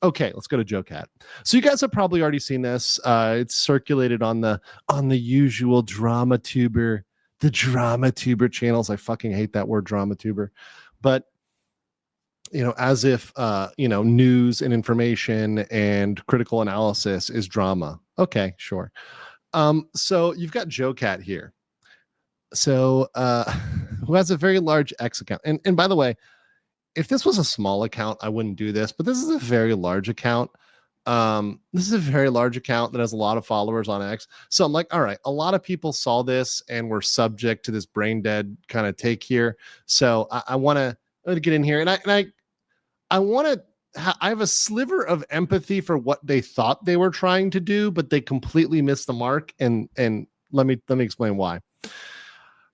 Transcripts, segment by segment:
Okay, let's go to JoCat. So you guys have probably already seen this. It's circulated on the usual the drama tuber channels. I fucking hate that word drama tuber, but as if news and information and critical analysis is drama. Okay, sure. So you've got JoCat here. So who has a very large X account. And by the way, if this was a small account, I wouldn't do this, but this is a very large account. This is a very large account that has a lot of followers on X. So I'm like, all right, a lot of people saw this and were subject to this brain dead kind of take here. So I want to get in here, and I want to. I have a sliver of empathy for what they thought they were trying to do, but they completely missed the mark. And let me explain why.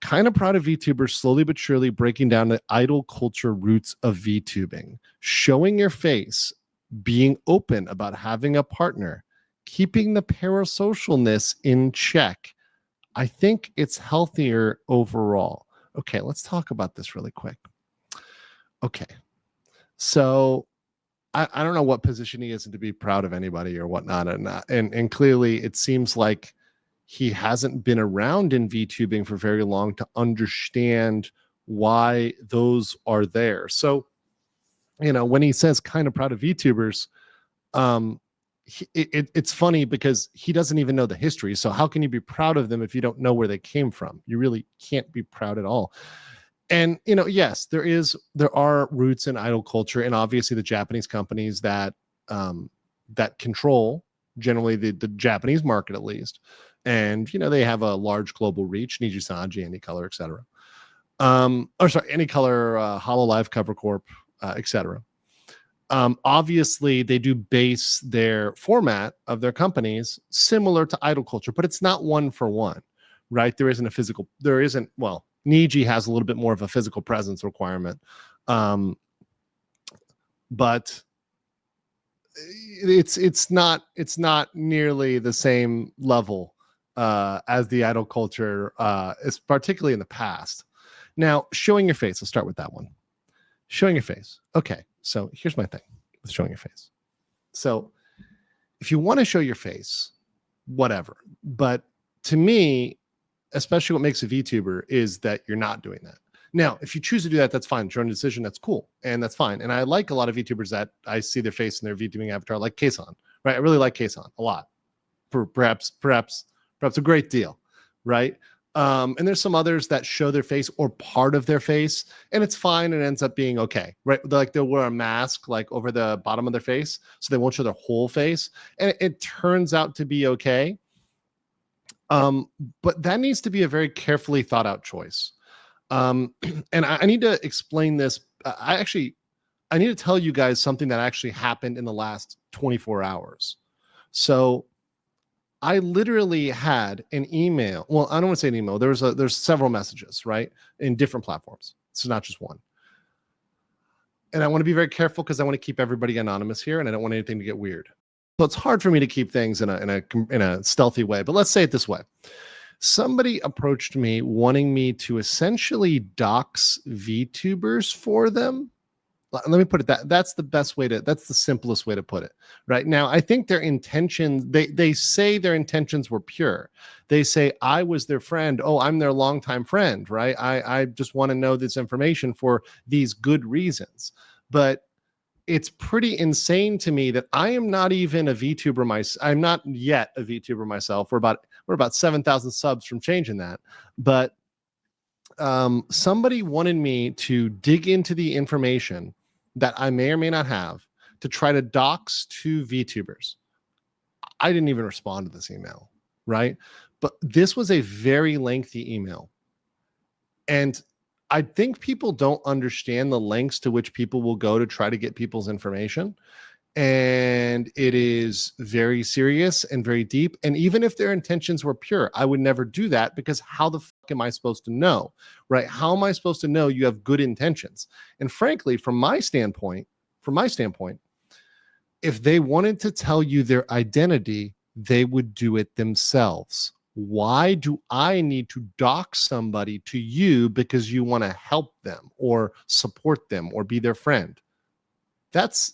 Kind of proud of VTubers slowly but surely breaking down the idol culture roots of VTubing, showing your face, being open about having a partner, keeping the parasocialness in check. I think it's healthier overall. Okay, let's talk about this really quick. Okay, so I don't know what position he is to be proud of anybody or whatnot, and clearly it seems like he hasn't been around in VTubing for very long to understand why those are there. So, when he says kind of proud of VTubers, it's funny because he doesn't even know the history. So how can you be proud of them if you don't know where they came from? You really can't be proud at all. And, yes, there are roots in idol culture, and obviously the Japanese companies that control generally the Japanese market, at least. And, they have a large global reach, Nijisanji, Anycolor, etc. Anycolor, Hololive, Cover Corp, etc. Obviously, they do base their format of their companies similar to idol culture, but it's not one for one, right? Well, Niji has a little bit more of a physical presence requirement, but it's not nearly the same level as the idol culture, is particularly in the past. Now, showing your face. Let's start with that one. Showing your face. Okay, so here's my thing with showing your face. So if you want to show your face, whatever. But to me, especially what makes a VTuber is that you're not doing that. Now, if you choose to do that, that's fine. It's your own decision. That's cool. And that's fine. And I like a lot of VTubers that I see their face in their VTubing avatar, like Kason, right? I really like Kason a lot. For perhaps a great deal, right? And there's some others that show their face or part of their face, and it's fine. It ends up being okay, right? Like they'll wear a mask like over the bottom of their face, so they won't show their whole face, and it turns out to be okay. But that needs to be a very carefully thought out choice. And I need to explain this. I need to tell you guys something that actually happened in the last 24 hours. So I literally had an email. Well, I don't want to say an email. There's several messages, right, in different platforms. It's not just one. And I want to be very careful because I want to keep everybody anonymous here, and I don't want anything to get weird. So it's hard for me to keep things in a stealthy way. But let's say it this way: somebody approached me wanting me to essentially dox VTubers for them. Let me put it that's the simplest way to put it right now. I think their intentions, they say their intentions were pure. They say, I was their friend. Oh, I'm their longtime friend, right? I just want to know this information for these good reasons. But it's pretty insane to me that I am not even a VTuber I'm not yet a VTuber myself. We're about 7,000 subs from changing that. But somebody wanted me to dig into the information that I may or may not have to try to dox two VTubers. I didn't even respond to this email, right? But this was a very lengthy email. And I think people don't understand the lengths to which people will go to try to get people's information. And it is very serious and very deep. And even if their intentions were pure, I would never do that, because how the fuck am I supposed to know, right? How am I supposed to know you have good intentions? And frankly, from my standpoint, if they wanted to tell you their identity, they would do it themselves. Why do I need to dox somebody to you because you want to help them or support them or be their friend? That's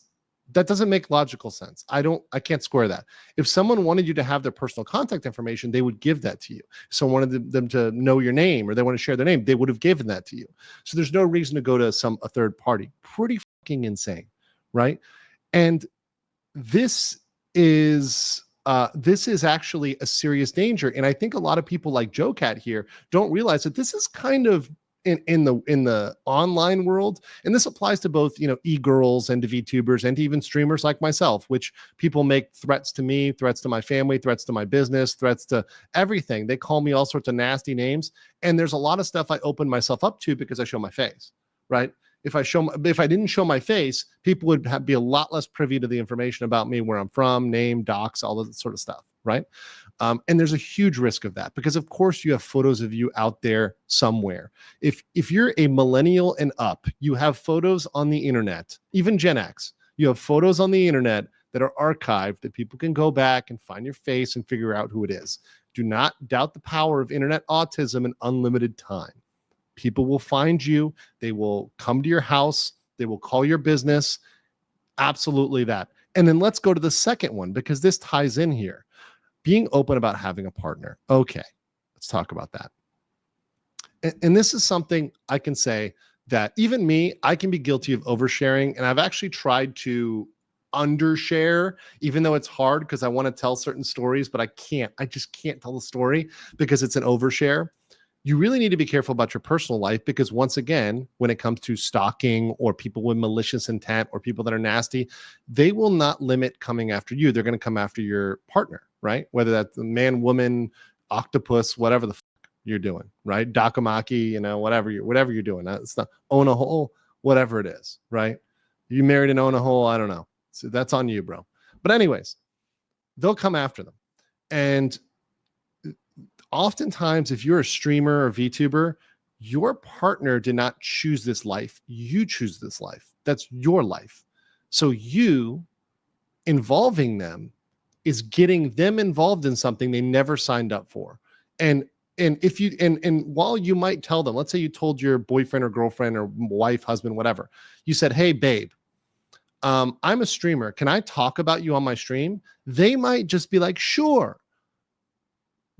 That doesn't make logical sense. I can't square that. If someone wanted you to have their personal contact information, they would give that to you. If someone wanted them to know your name or they want to share their name, they would have given that to you. So there's no reason to go to a third party. Pretty fucking insane, right? And this is actually a serious danger. And I think a lot of people like JoCat here don't realize that this is kind of in the online world, and this applies to both e-girls and to VTubers and to even streamers like myself, which people make threats to me, threats to my family, threats to my business, threats to everything. They call me all sorts of nasty names, and there's a lot of stuff I open myself up to because I show my face, right? If I didn't show my face, people would be a lot less privy to the information about me, where I'm from, name, docs, all that sort of stuff, right? And there's a huge risk of that because, of course, you have photos of you out there somewhere. If you're a millennial and up, you have photos on the internet, even Gen X, you have photos on the internet that are archived that people can go back and find your face and figure out who it is. Do not doubt the power of internet autism and unlimited time. People will find you. They will come to your house. They will call your business. Absolutely that. And then let's go to the second one, because this ties in here. Being open about having a partner. Okay, let's talk about that. And this is something I can say that even me, I can be guilty of oversharing. And I've actually tried to undershare, even though it's hard because I want to tell certain stories, but I can't. I just can't tell the story because it's an overshare. You really need to be careful about your personal life because, once again, when it comes to stalking or people with malicious intent or people that are nasty, they will not limit coming after you. They're going to come after your partner, right? Whether that's man, woman, octopus, whatever the fuck you're doing, right? Dakamaki, whatever you're doing. It's not own a hole, whatever it is, right? You married and own a hole, I don't know. So that's on you, bro. But anyways, they'll come after them. And oftentimes, if you're a streamer or VTuber, your partner did not choose this life. You choose this life. That's your life. So you involving them is getting them involved in something they never signed up for. And if you and while you might tell them, let's say you told your boyfriend or girlfriend or wife, husband, whatever, you said, "Hey, babe, I'm a streamer. Can I talk about you on my stream?" They might just be like, "Sure."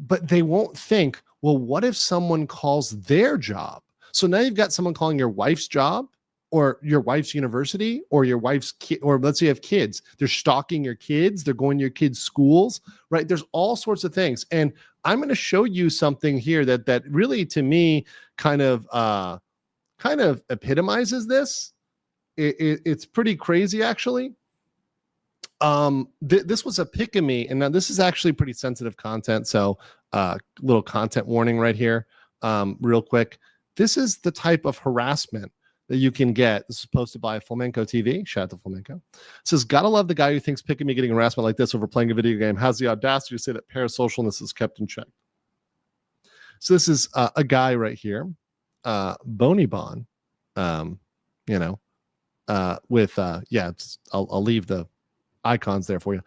But they won't think, well, what if someone calls their job? So now you've got someone calling your wife's job or your wife's university or your wife's kid, or let's say you have kids. They're stalking your kids. They're going to your kids' schools, right? There's all sorts of things. And I'm going to show you something here that really, to me, kind of epitomizes this. It's pretty crazy, actually. This was a pick of me, and now this is actually pretty sensitive content, so little content warning right here, real quick. This is the type of harassment that you can get. This is posted by Flamenco TV. Shout out to Flamenco. It says, "Gotta love the guy who thinks picking me getting harassment like this over playing a video game has the audacity to say that parasocialness is kept in check." So this is a guy right here, Boney Bon, with I'll leave the icons there for you.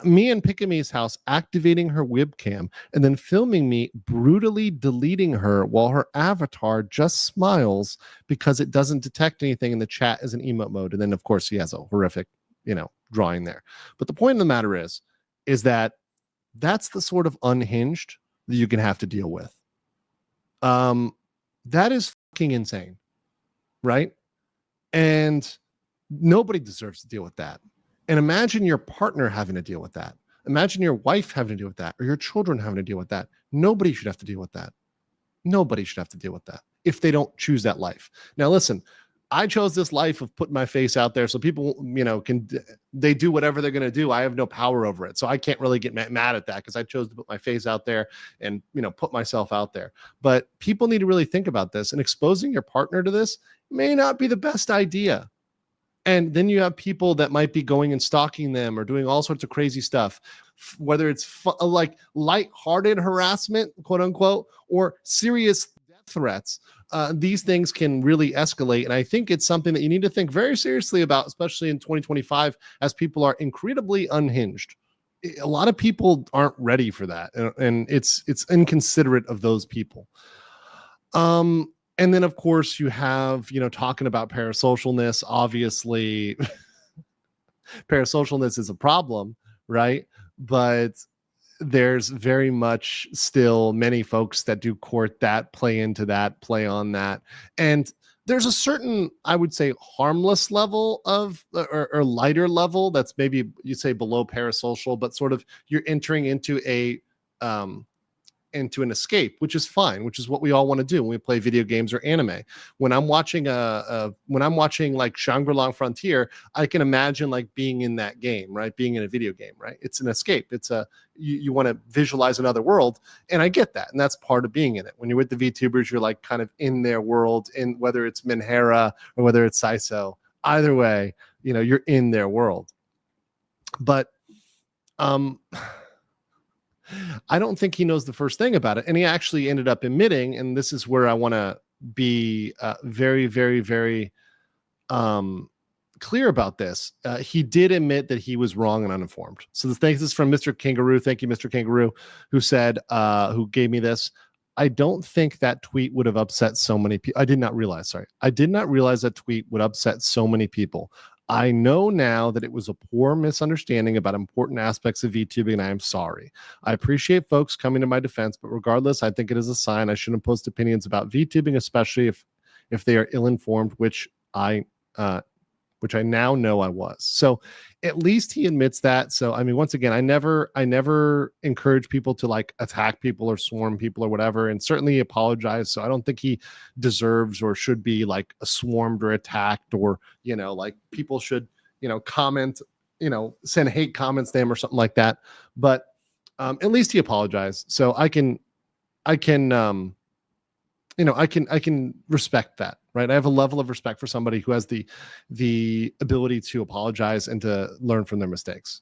Me in Pickamee's house activating her webcam and then filming me brutally deleting her while her avatar just smiles because it doesn't detect anything in the chat as an emote mode. And then, of course, he has a horrific, drawing there. But the point of the matter is that that's the sort of unhinged that you can have to deal with. That is fucking insane, right? And nobody deserves to deal with that. And imagine your partner having to deal with that. Imagine your wife having to deal with that, or your children having to deal with that. Nobody should have to deal with that. Nobody should have to deal with that if they don't choose that life. Now, listen, I chose this life of putting my face out there so people, they do whatever they're going to do. I have no power over it. So I can't really get mad at that because I chose to put my face out there and, put myself out there. But people need to really think about this, and exposing your partner to this may not be the best idea. And then you have people that might be going and stalking them or doing all sorts of crazy stuff, whether it's like lighthearted harassment, quote unquote, or serious death threats. These things can really escalate. And I think it's something that you need to think very seriously about, especially in 2025, as people are incredibly unhinged. A lot of people aren't ready for that. And it's inconsiderate of those people. And then, of course, you have, talking about parasocialness, obviously, parasocialness is a problem, right? But there's very much still many folks that do court that, play into that, play on that. And there's a certain, I would say, harmless level of, or lighter level that's maybe you say below parasocial, but sort of you're entering into into an escape, which is fine, which is what we all want to do when we play video games or anime. When I'm watching like Shangri-La Frontier, I can imagine like being in that game, right? Being in a video game, right? It's an escape. It's you want to visualize another world, and I get that, and that's part of being in it. When you're with the VTubers, you're like kind of in their world, in whether it's Minhera or whether it's Saiso. Either way, you're in their world. But I don't think he knows the first thing about it. And he actually ended up admitting, and this is where I want to be very, very, very clear about this. He did admit that he was wrong and uninformed. So this is from Mr. Kangaroo. Thank you, Mr. Kangaroo, who said, who gave me this. I don't think that tweet would have upset so many people. I did not realize that tweet would upset so many people. I know now that it was a poor misunderstanding about important aspects of VTubing, and I am sorry. I appreciate folks coming to my defense, but regardless, I think it is a sign I shouldn't post opinions about VTubing, especially if they are ill-informed, which I now know I was. So at least he admits that. So I mean, once again, I never encourage people to like attack people or swarm people or whatever, and certainly apologize. So I don't think he deserves or should be like swarmed or attacked, or like people should comment, send hate comments to him or something like that. But at least he apologized. So I can respect that, right? I have a level of respect for somebody who has the ability to apologize and to learn from their mistakes.